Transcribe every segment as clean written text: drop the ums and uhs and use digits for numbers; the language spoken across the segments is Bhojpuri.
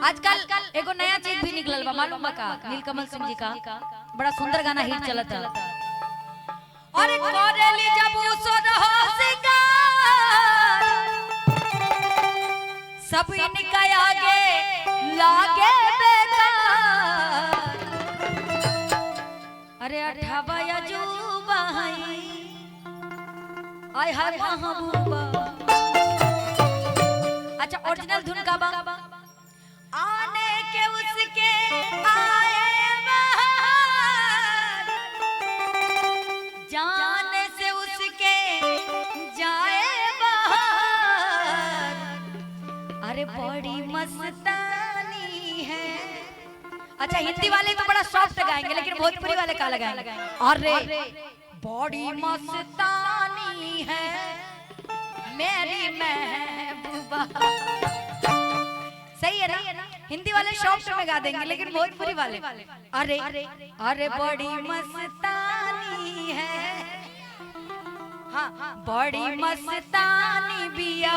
आजकल एगो नया चीज भी निकलल बा, मालूम बा का? नीलकमल सिंह जी का बड़ा सुंदर गाना हिट चलत है। अरे करेली जब उसर हो सिंगार सब इनका आगे लागे बेकार। अरे अठावा अजूबा आय हाय महबूबा। अच्छा ओरिजिनल धुन का बा आने के उसके आए बहार जाने से उसके जाए बहार। अरे बड़ी मस्तानी है। अच्छा हिंदी वाले तो बड़ा सॉफ्ट गाएंगे लेकिन भोजपुरी वाले का लगाएंगे। अरे बड़ी मस्तानी है मेरी महबूबा। सही है ना? हिंदी वाले सॉफ्ट में गा देंगे लेकिन भोजपुरी वाले अरे अरे बड़ी मस्तानी है। हाँ बड़ी मस्तानी बिया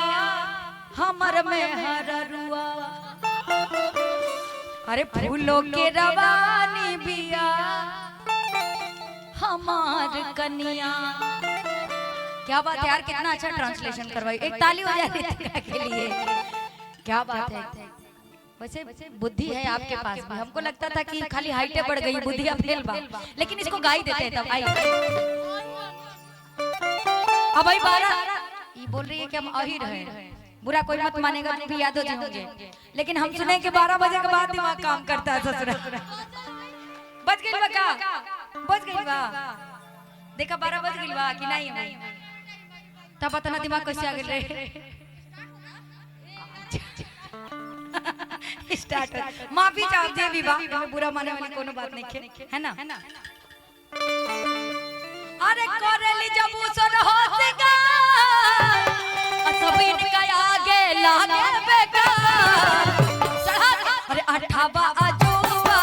हमर में हररुआ। अरे फूलों के रवानी बिया हमार कन्या। क्या बात है यार, कितना अच्छा ट्रांसलेशन करवाई। एक ताली हो जाए के लिए। क्या बात है। वैसे बुद्धि है आपके पास भी। हमको लगता था कि खाली हाइटे बढ़ गई, बुद्धि अब फेल बा, लेकिन इसको गा ही देते हैं। तब आई अब भाई 12 ये बोल रही है कि हम अही रहे। बुरा कोई मत मानेगा, तुम भी याद हो जाओगे। लेकिन हम सुने कि 12 बजे के बाद दिमाग काम करता है ससुरा। बज गई बा का? बज गई बा। देखा 12 बज गई बा कि नहीं? तब पता ना दिमाग कैसे आ गए रे। स्टार्ट माफी चाहते दे विवाह में बुरा माने वाली कोनो बात नहीं है ना? अरे करेली जब उसर हो सिंगार सब इनका आगे लागे बेकार। अरे अठावा अजूबा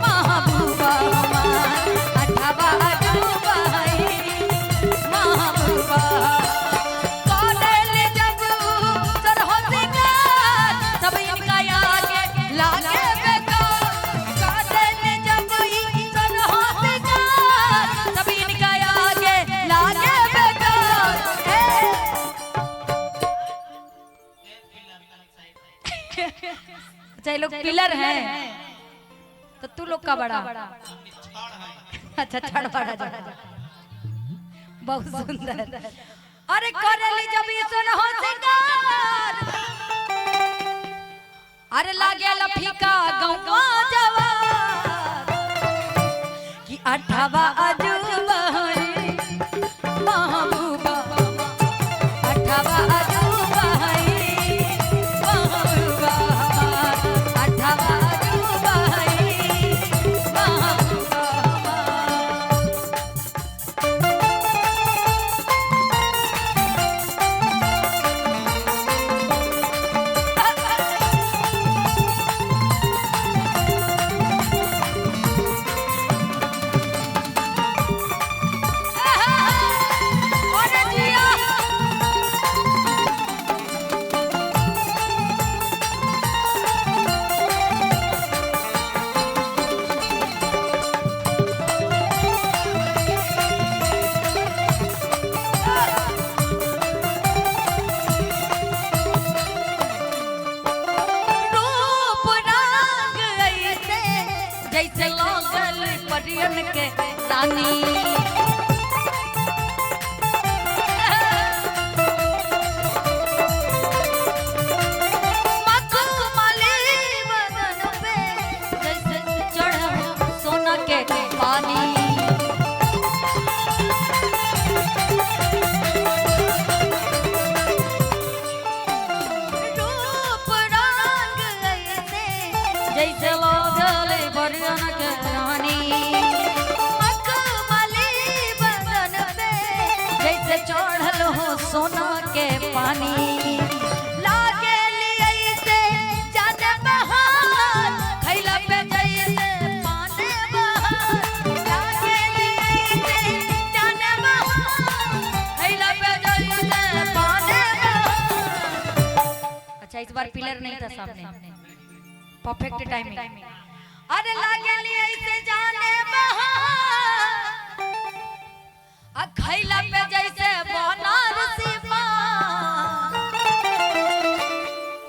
महबूबा हमार। अठावा अजूबा महबूबा। करेली जब उसर हो सिंगार सब इनका आगे लागे बेकार। करेली जब उसर हो सिंगार सब इनका आगे लागे बेकार। अच्छा ये लोग पिलर हैं तो तू लोग का बड़ा। अच्छा छड़ बड़ा जा बहुत सुंदर। अरे करेली जब ये सुन हो सिंगार अरे लागे लफीका गौवा जवार कि अठावा अजूबा महबूबा। अठावा अजूबा महबूबा। अठावा अजूबा महबूबा। जैसे लागल परियन के रानी मखमली बदन पे जैसे चढ़ा सोना के पानी। रूप रंग ऐसे जैसे लागल परियन के रानी। मखमली बदन पे जैसे चढ़ल हो सोना के पानी। लागे ऐसे जाने बहार खैला पे जैसे पाने बहार। लागे ऐसे जाने बहार खैला पे जैसे पाने बहार। अच्छा इस बार पिलर मिरर नहीं था सामने, परफेक्ट टाइमिंग। अरे लागे लिए ऐसे जाने बहा खैला पे जैसे बनारसी पान,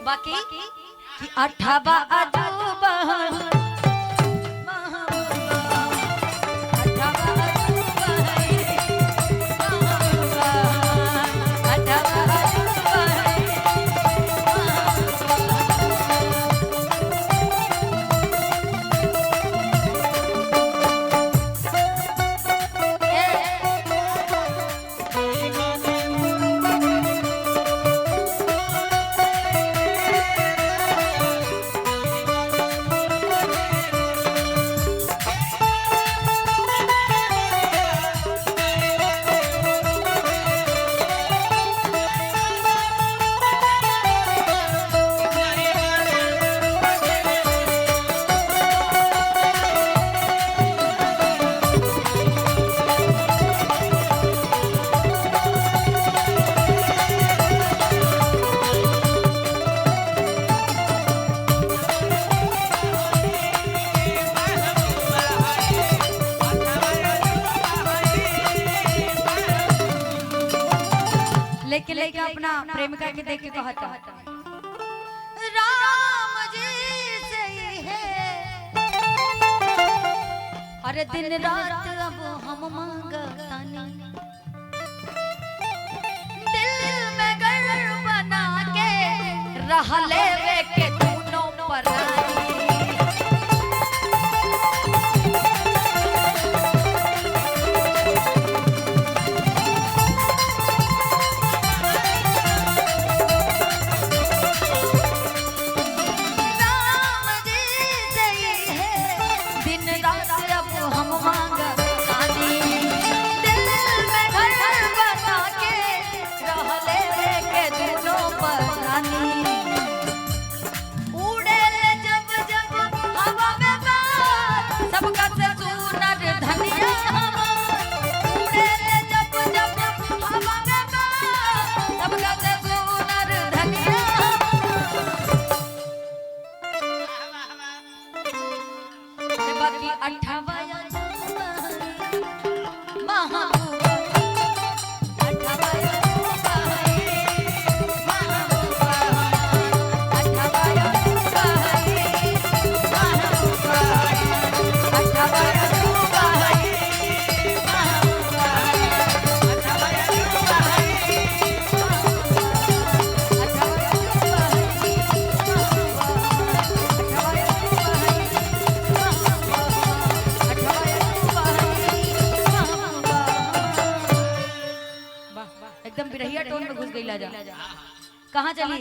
बाकी कि अठाबा अजूबा लेकिन लेके अपना प्रेमिका के देख के कहता राम जी से है, अरे दिन रात अब हम मांगतानी, दिल में घर बना के रह लेवे के दोनों पराई। एकदम बिरहिया टोन में घुस गई। ला जा कहाँ चली?